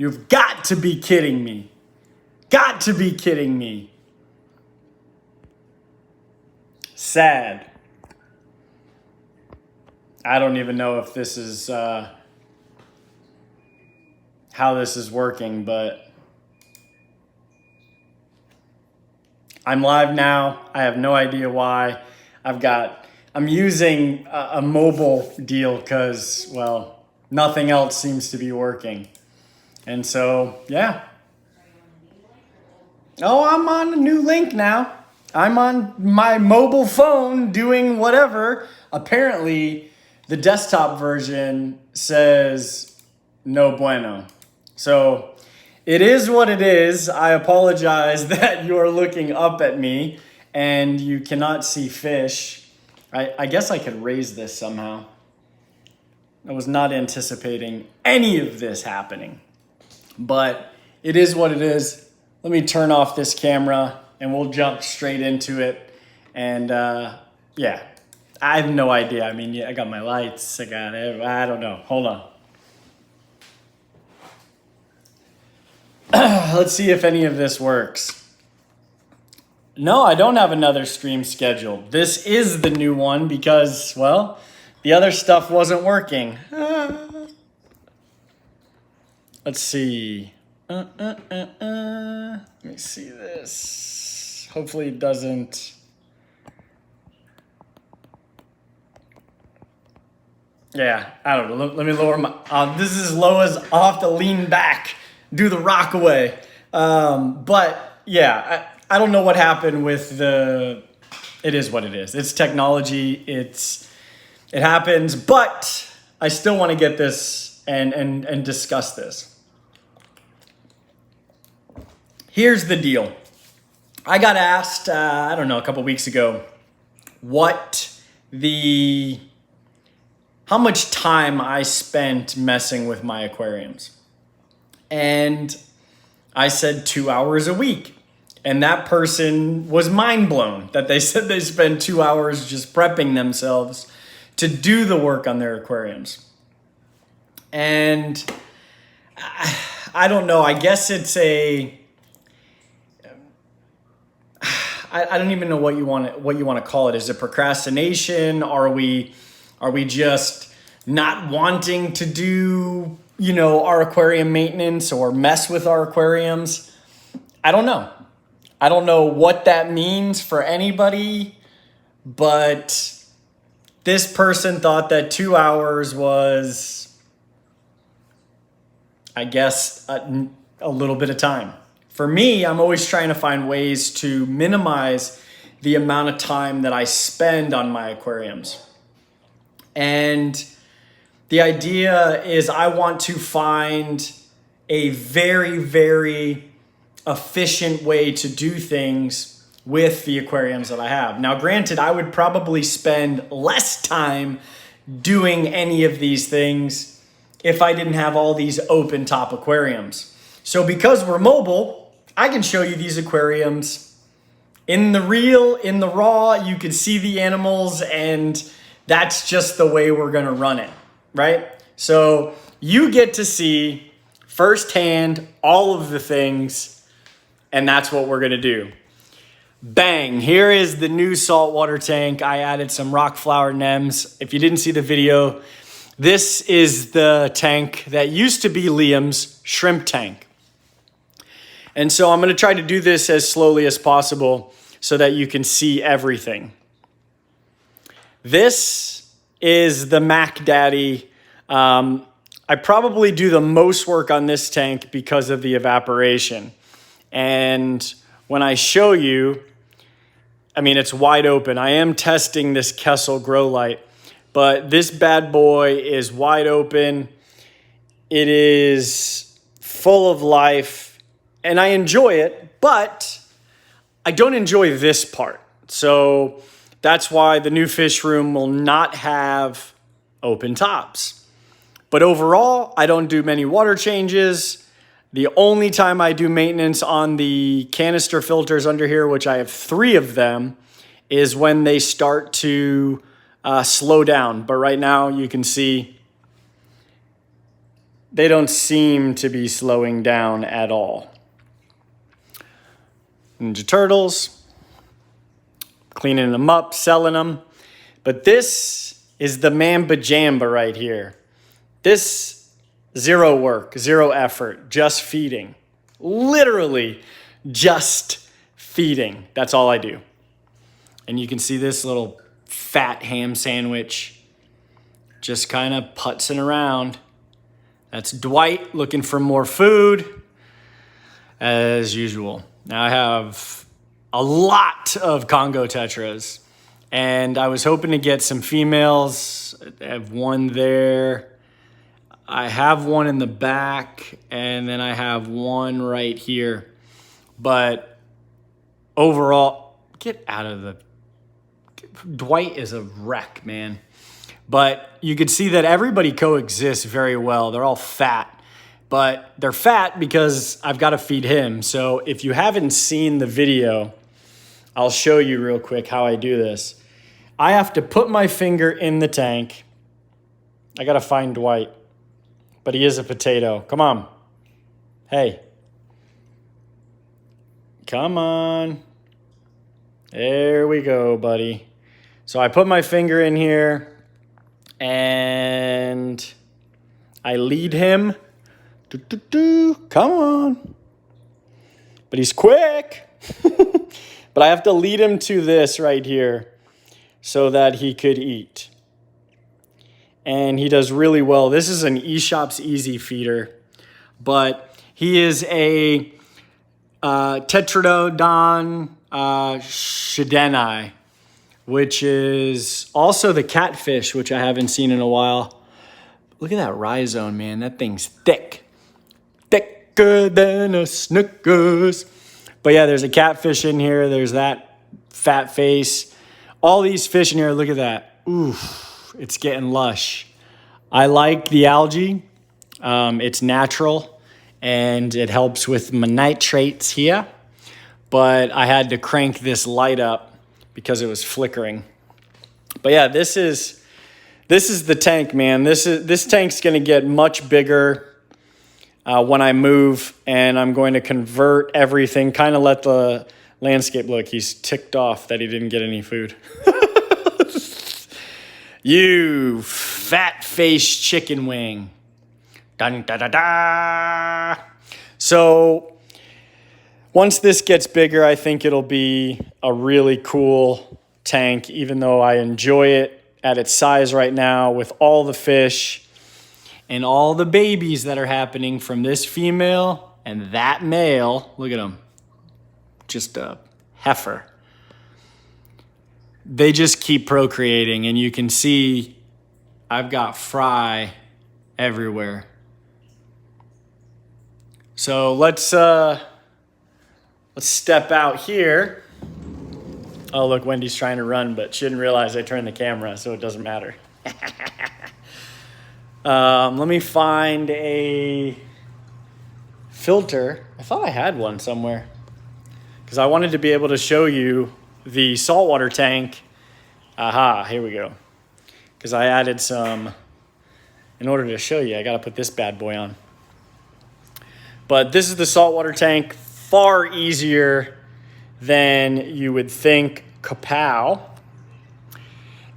You've got to be kidding me. Got to be kidding me. Sad. I don't even know if this is how this is working, but I'm live now. I have no idea why. I'm using a mobile deal because, well, nothing else seems to be working. And so, yeah. Oh, I'm on a new link now. I'm on my mobile phone doing whatever. Apparently, the desktop version says no bueno. So, it is what it is. I apologize that you're looking up at me and you cannot see fish. I guess I could raise this somehow. I was not anticipating any of this happening. But it is what it is. Let me turn off this camera and we'll jump straight into it. And yeah, I have no idea. I mean, yeah, I got my lights. I don't know. Hold on. Let's see if any of this works. No, I don't have another stream scheduled. This is the new one because, well, the other stuff wasn't working. Let's see. Let me see this. Hopefully it doesn't. Yeah, I don't know. Let me lower my. This is as low as I'll have to lean back, do the rock away. But yeah, I don't know what happened with the. It is what it is. It's technology. It happens. But I still want to get this and discuss this. Here's the deal. I got asked, I don't know, a couple weeks ago, how much time I spent messing with my aquariums. And I said 2 hours a week. And that person was mind blown that they said they spend 2 hours just prepping themselves to do the work on their aquariums. And I don't know, I guess it's I don't even know what you want to call it. Is it procrastination? Are we just not wanting to do, our aquarium maintenance or mess with our aquariums? I don't know. I don't know what that means for anybody, but this person thought that 2 hours was, I guess, a little bit of time. For me, I'm always trying to find ways to minimize the amount of time that I spend on my aquariums. And the idea is I want to find a very, very efficient way to do things with the aquariums that I have. Now, granted, I would probably spend less time doing any of these things if I didn't have all these open top aquariums. So because we're mobile, I can show you these aquariums in the real, in the raw. You can see the animals, and that's just the way we're going to run it, right? So you get to see firsthand all of the things, and that's what we're going to do. Bang, here is the new saltwater tank. I added some rock flower nems. If you didn't see the video, this is the tank that used to be Liam's shrimp tank. And so I'm going to try to do this as slowly as possible so that you can see everything. This is the Mac Daddy. I probably do the most work on this tank because of the evaporation. And when I show you, I mean, it's wide open. I am testing this Kessel grow light, but this bad boy is wide open. It is full of life. And I enjoy it, but I don't enjoy this part. So that's why the new fish room will not have open tops. But overall, I don't do many water changes. The only time I do maintenance on the canister filters under here, which I have 3 of them, is when they start to slow down. But right now you can see they don't seem to be slowing down at all. Ninja Turtles, cleaning them up, selling them. But this is the Mamba Jamba right here. This, zero work, zero effort, just feeding. Literally just feeding. That's all I do. And you can see this little fat ham sandwich just kind of putzing around. That's Dwight looking for more food, as usual. Now I have a lot of Congo tetras, and I was hoping to get some females. I have one there. I have one in the back, and then I have one right here. But overall, get out of the... Dwight is a wreck, man. But you can see that everybody coexists very well. They're all fat. But they're fat because I've got to feed him. So if you haven't seen the video, I'll show you real quick how I do this. I have to put my finger in the tank. I got to find Dwight. But he is a potato. Come on. Hey. Come on. There we go, buddy. So I put my finger in here and I lead him. Come on. But he's quick. But I have to lead him to this right here so that he could eat. And he does really well. This is an eShop's Easy feeder, but he is a Tetradodon shideni, which is also the catfish, which I haven't seen in a while. Look at that rhizome, man. That thing's thick. Thicker than a Snickers. But yeah, there's a catfish in here. There's that fat face. All these fish in here, look at that. Oof. It's getting lush. I like the algae. It's natural and it helps with my nitrates here. But I had to crank this light up because it was flickering. But yeah, this is the tank, man. This tank's gonna get much bigger when I move, and I'm going to convert everything, kind of let the landscape look. He's ticked off that he didn't get any food. You fat-faced chicken wing. Dun, da, da, da. So once this gets bigger, I think it'll be a really cool tank, even though I enjoy it at its size right now with all the fish and all the babies that are happening from this female and that male. Look at them. Just a heifer. They just keep procreating, and you can see I've got fry everywhere. So let's step out here. Oh, look, Wendy's trying to run, but she didn't realize I turned the camera, so it doesn't matter. Let me find a filter. I thought I had one somewhere because I wanted to be able to show you the saltwater tank. Aha, here we go. Because I added some, in order to show you, I got to put this bad boy on. But this is the saltwater tank, far easier than you would think. Kapow.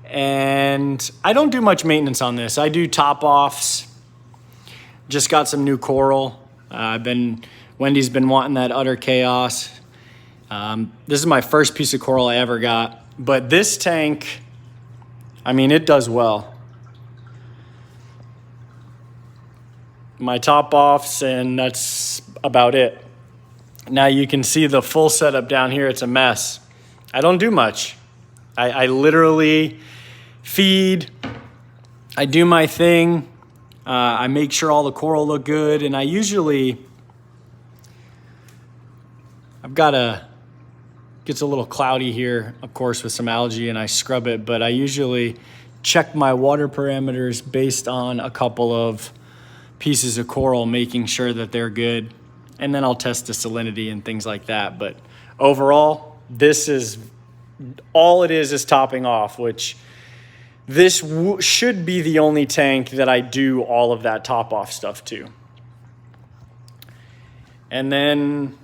And I don't do much maintenance on this. I do top offs. Just got some new coral. Wendy's been wanting that utter chaos. This is my first piece of coral I ever got. But this tank, I mean, it does well. My top offs, and that's about it. Now you can see the full setup down here. It's a mess. I don't do much. I literally feed. I do my thing. I make sure all the coral look good. And I've got gets a little cloudy here, of course, with some algae, and I scrub it. But I usually check my water parameters based on a couple of pieces of coral, making sure that they're good. And then I'll test the salinity and things like that. But overall, this is all it is topping off, which This should be the only tank that I do all of that top off stuff to. And then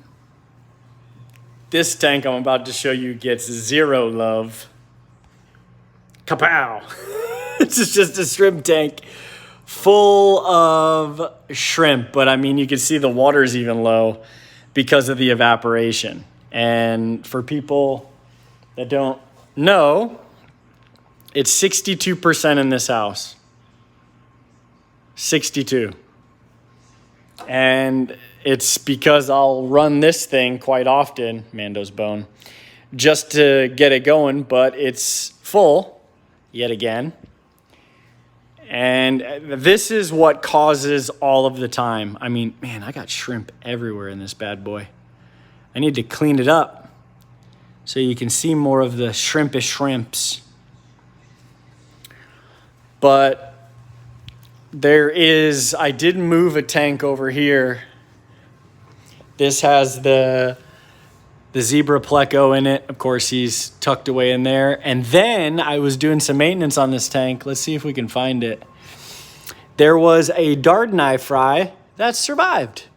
this tank I'm about to show you gets zero love. Kapow! This is just a shrimp tank full of shrimp, but I mean, you can see the water's even low because of the evaporation. And for people that don't know, it's 62% in this house. 62. And it's because I'll run this thing quite often, Mando's bone, just to get it going, but it's full yet again. And this is what causes all of the time. I mean, man, I got shrimp everywhere in this bad boy. I need to clean it up so you can see more of the shrimpish shrimps. But I did move a tank over here. This has the zebra pleco in it. Of course, he's tucked away in there. And then I was doing some maintenance on this tank. Let's see if we can find it. There was a Dardeni fry that survived.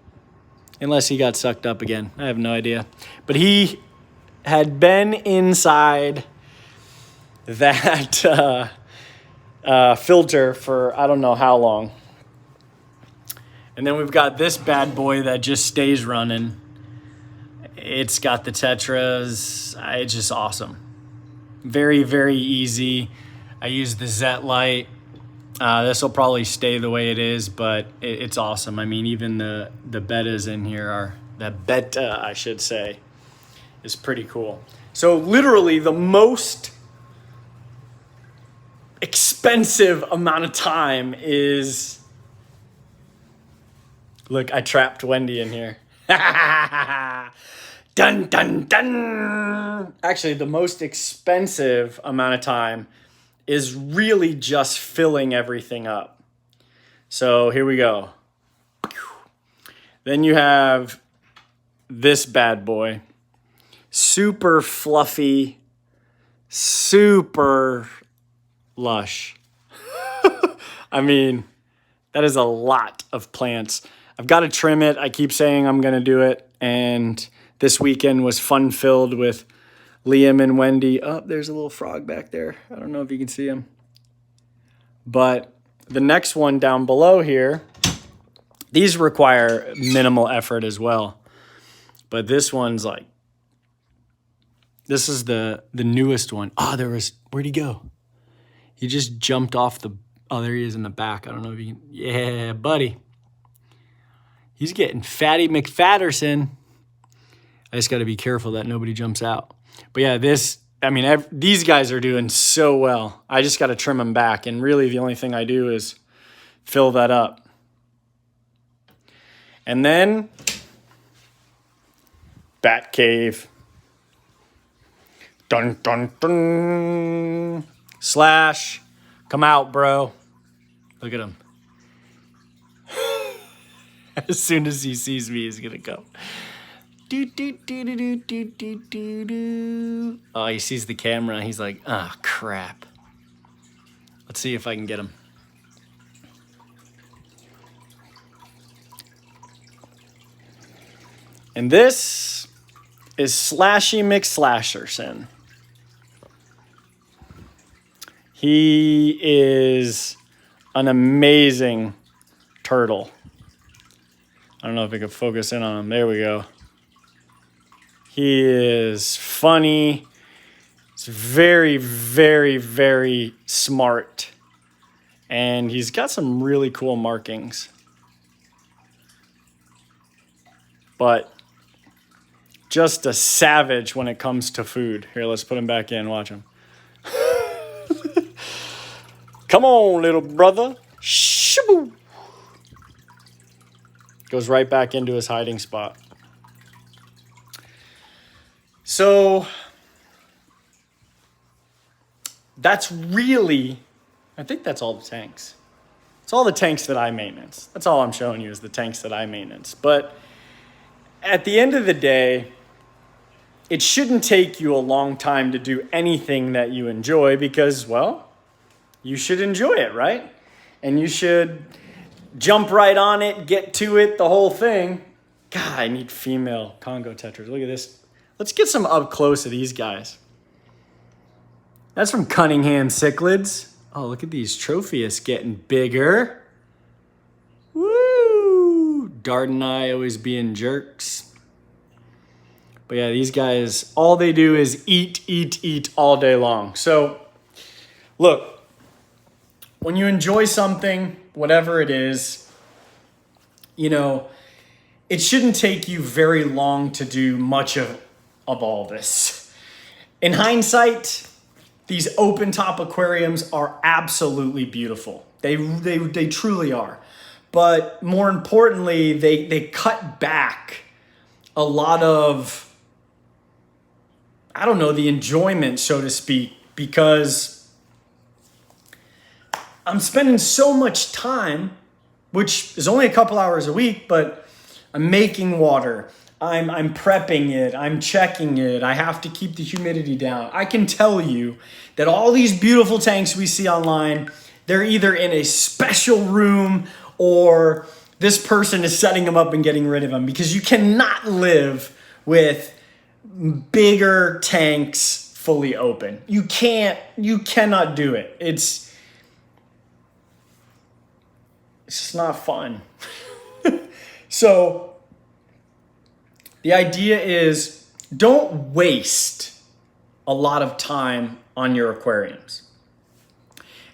Unless he got sucked up again. I have no idea. But he had been inside that filter for I don't know how long. And then we've got this bad boy that just stays running. It's got the tetras. It's just awesome. Very, very easy. I use the Zet light. This will probably stay the way it is, but it's awesome. I mean, even the betas in here the beta, I should say, is pretty cool. So literally the most expensive amount of time is... Look, I trapped Wendy in here. Dun, dun, dun. Actually, the most expensive amount of time is really just filling everything up. So here we go. Then you have this bad boy. Super fluffy, super lush. I mean, that is a lot of plants. I've got to trim it. I keep saying I'm going to do it. And this weekend was fun-filled with Liam and Wendy. Oh, there's a little frog back there. I don't know if you can see him. But the next one down below here, these require minimal effort as well. But this one's like, this is the newest one. Oh, where'd he go? He just jumped off oh, there he is in the back. I don't know if you can, yeah, buddy. He's getting fatty McFatterson. I just got to be careful that nobody jumps out. But yeah, these guys are doing so well. I just got to trim them back. And really the only thing I do is fill that up. And then Bat Cave. Dun, dun, dun. Slash. Come out, bro. Look at him. As soon as he sees me, he's going to go. Oh, he sees the camera. He's like, oh, crap. Let's see if I can get him. And this is Slashy McSlasherson. He is an amazing turtle. I don't know if I can focus in on him. There we go. He is funny. He's very, very, very smart. And he's got some really cool markings. But just a savage when it comes to food. Here, let's put him back in. Watch him. Come on, little brother. Shoo! Goes right back into his hiding spot. So that's really, I think that's all the tanks. It's all the tanks that I maintenance. That's all I'm showing you is the tanks that I maintenance. But at the end of the day, it shouldn't take you a long time to do anything that you enjoy because, well, you should enjoy it, right? And you should jump right on it, get to it, the whole thing. God, I need female Congo tetras. Look at this. Let's get some up close of these guys. That's from Cunningham Cichlids. Oh, look at these Tropheus getting bigger. Woo! Dart and I always being jerks. But yeah, these guys, all they do is eat, eat, eat all day long. So, look, when you enjoy something, whatever it is, you know, it shouldn't take you very long to do much of all this. In hindsight, these open top aquariums are absolutely beautiful. They truly are. But more importantly, they cut back a lot of, I don't know, the enjoyment, so to speak, because I'm spending so much time, which is only a couple hours a week, but I'm making water. I'm prepping it. I'm checking it. I have to keep the humidity down. I can tell you that all these beautiful tanks we see online, they're either in a special room or this person is setting them up and getting rid of them, because you cannot live with bigger tanks fully open. You cannot do it. It's just not fun. So the idea is, don't waste a lot of time on your aquariums.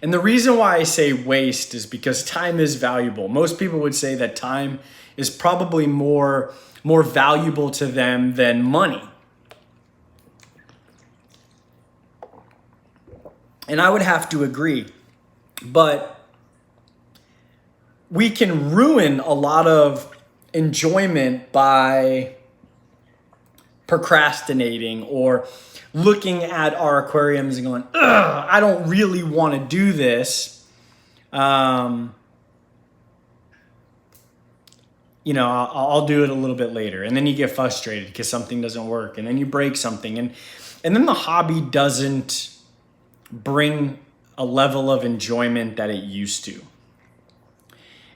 And the reason why I say waste is because time is valuable. Most people would say that time is probably more valuable to them than money. And I would have to agree. But we can ruin a lot of enjoyment by procrastinating or looking at our aquariums and going, ugh, I don't really want to do this. I'll do it a little bit later. And then you get frustrated because something doesn't work, and then you break something. And then the hobby doesn't bring a level of enjoyment that it used to.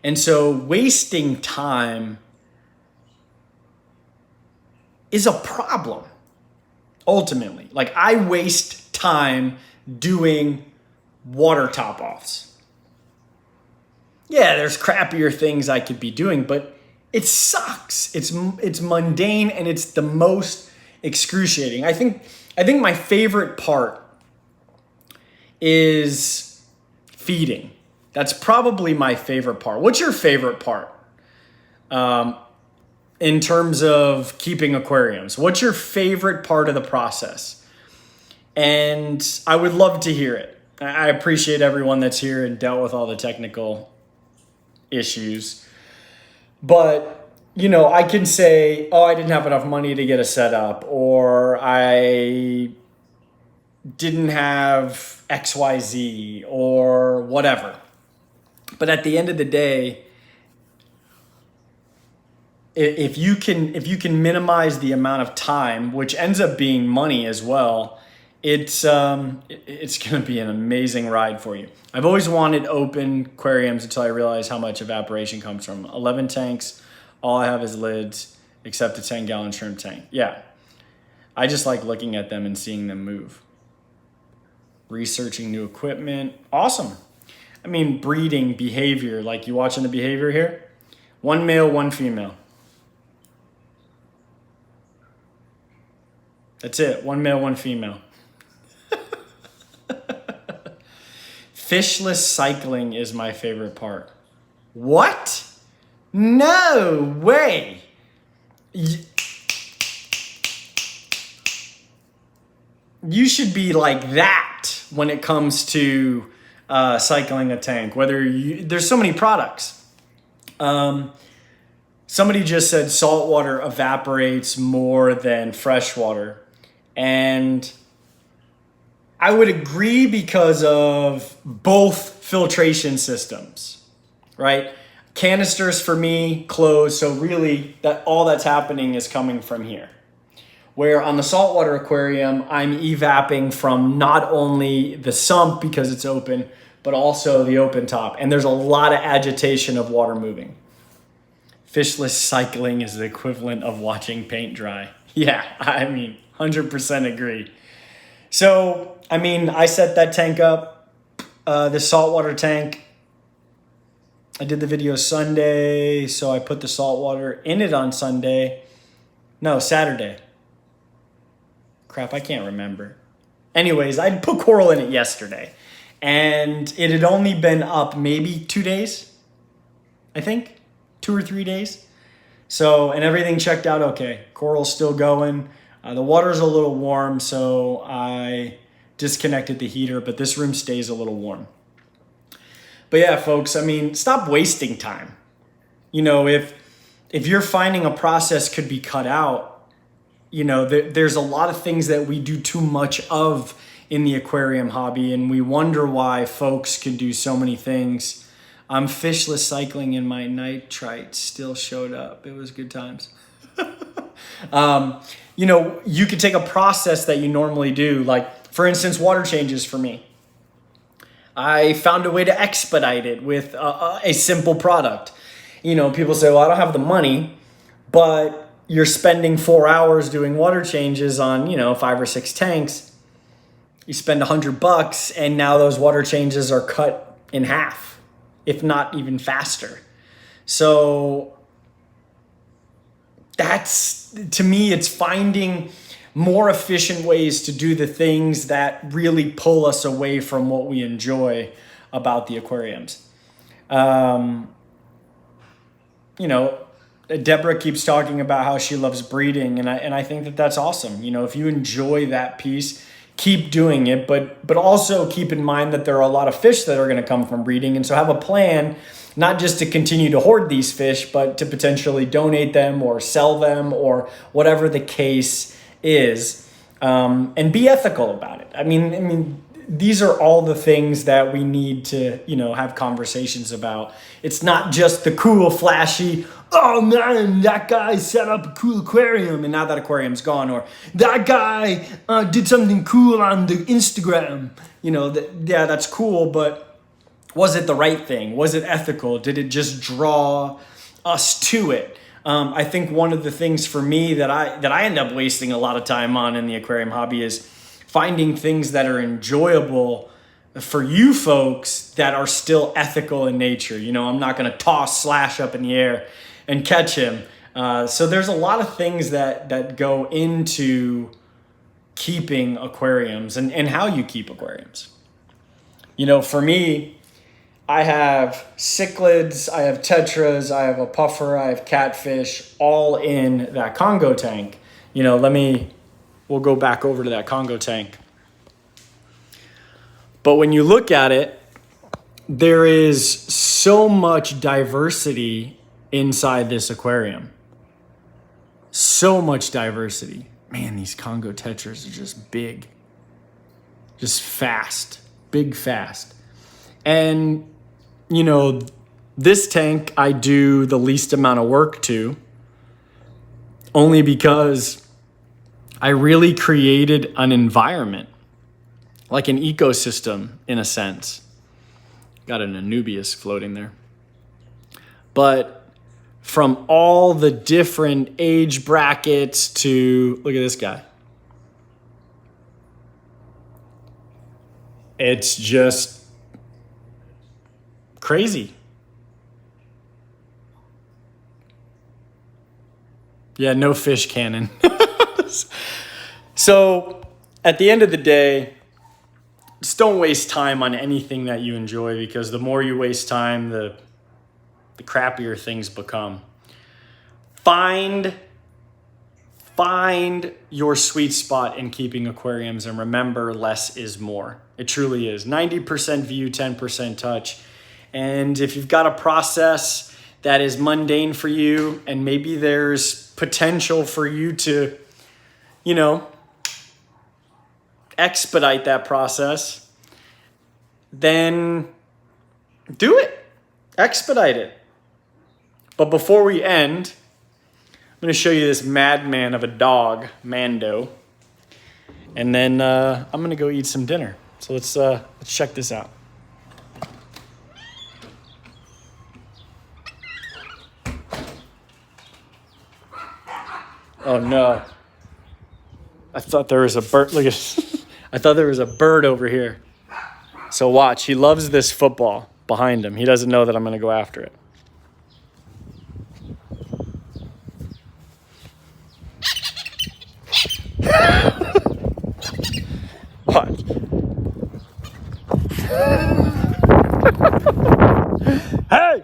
And so wasting time is a problem, ultimately. Like, I waste time doing water top-offs. Yeah, there's crappier things I could be doing, but it sucks. It's mundane, and it's the most excruciating. I think my favorite part is feeding. That's probably my favorite part. What's your favorite part? In terms of keeping aquariums, what's your favorite part of the process? And I would love to hear it. I appreciate everyone that's here and dealt with all the technical issues. But, I can say, oh, I didn't have enough money to get a setup, or I didn't have XYZ, or whatever. But at the end of the day, if you can minimize the amount of time, which ends up being money as well, it's going to be an amazing ride for you. I've always wanted open aquariums until I realized how much evaporation comes from 11 tanks. All I have is lids, except a 10-gallon shrimp tank. Yeah, I just like looking at them and seeing them move. Researching new equipment, awesome. I mean, breeding, behavior, like you watching the behavior here? 1 male, 1 female. That's it. 1 male, 1 female. Fishless cycling is my favorite part. What? No way. You should be like that when it comes to cycling a tank. There's so many products. Somebody just said salt water evaporates more than fresh water. And I would agree because of both filtration systems, right? Canisters for me, closed. So really all that's happening is coming from here. Where on the saltwater aquarium, I'm evapping from not only the sump because it's open, but also the open top. And there's a lot of agitation of water moving. Fishless cycling is the equivalent of watching paint dry. Yeah, I mean, 100% agree. So, I mean, I set that tank up, the saltwater tank. I did the video Sunday, so I put the saltwater in it on Sunday. No, Saturday. Crap, I can't remember. Anyways, I put coral in it yesterday, and it had only been up maybe 2 days, I think, 2 or 3 days. So, and everything checked out okay. Coral's still going. The water's a little warm, so I disconnected the heater, but this room stays a little warm. But yeah, folks, I mean, stop wasting time. You know, if you're finding a process could be cut out, you know, there's a lot of things that we do too much of in the aquarium hobby, and we wonder why folks can do so many things. I'm fishless cycling and my nitrite still showed up. It was good times. You know, you could take a process that you normally do, like, for instance, water changes for me. I found a way to expedite it with a simple product. You know, people say, well, I don't have the money, but you're spending 4 hours doing water changes on, you know, 5 or 6 tanks. You spend $100 and now those water changes are cut in half, if not even faster. So that's, to me, it's finding more efficient ways to do the things that really pull us away from what we enjoy about the aquariums. You know, Deborah keeps talking about how she loves breeding, and I think that that's awesome. You know, if you enjoy that piece, keep doing it, but also keep in mind that there are a lot of fish that are going to come from breeding, and so have a plan, not just to continue to hoard these fish, but to potentially donate them or sell them or whatever the case is, and be ethical about it. I mean, these are all the things that we need to, you know, have conversations about. It's not just the cool, flashy, oh man, that guy set up a cool aquarium and now that aquarium's gone, or that guy did something cool on the Instagram. You know, yeah, that's cool, but was it the right thing? Was it ethical? Did it just draw us to it? I think one of the things for me that I end up wasting a lot of time on in the aquarium hobby is finding things that are enjoyable for you folks that are still ethical in nature. You know, I'm not going to toss Slash up in the air and catch him. So there's a lot of things that go into keeping aquariums and how you keep aquariums. You know, for me, I have cichlids, I have tetras, I have a puffer, I have catfish, all in that Congo tank. You know, we'll go back over to that Congo tank. But when you look at it, there is so much diversity inside this aquarium. So much diversity. Man, these Congo tetras are just big. Just fast. Big, fast. And, you know, this tank I do the least amount of work to, only because I really created an environment, like an ecosystem in a sense. Got an Anubias floating there. But from all the different age brackets to, look at this guy. It's just crazy. Yeah, no fish cannon. So at the end of the day, just don't waste time on anything that you enjoy, because the more you waste time, the crappier things become. Find your sweet spot in keeping aquariums, and remember, less is more. It truly is. 90% view, 10% touch. And if you've got a process that is mundane for you, and maybe there's potential for you to, you know, expedite that process, then do it. Expedite it. But before we end, I'm going to show you this madman of a dog, Mando. And then I'm going to go eat some dinner. So let's check this out. Oh no. I thought there was a bird. Look at I thought there was a bird over here. So watch, he loves this football behind him. He doesn't know that I'm going to go after it. Watch. Hey!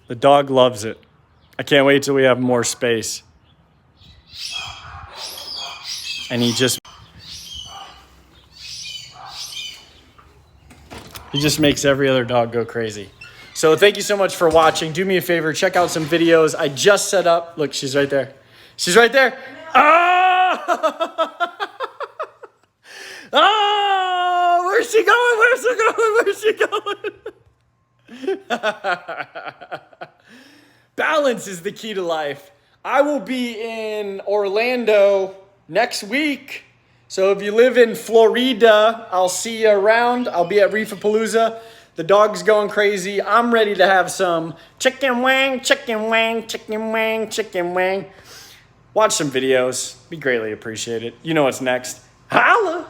The dog loves it. I can't wait till we have more space. And he just makes every other dog go crazy. So thank you so much for watching. Do me a favor, check out some videos. I just set up. Look, she's right there. She's right there. Ah! Oh, where's she going? Where's she going? Balance is the key to life. I will be in Orlando next week. So if you live in Florida, I'll see you around. I'll be at Reefapalooza. The dog's going crazy. I'm ready to have some chicken wang, chicken wang, chicken wang, chicken wang. Watch some videos. Be greatly appreciated. You know what's next. Holla!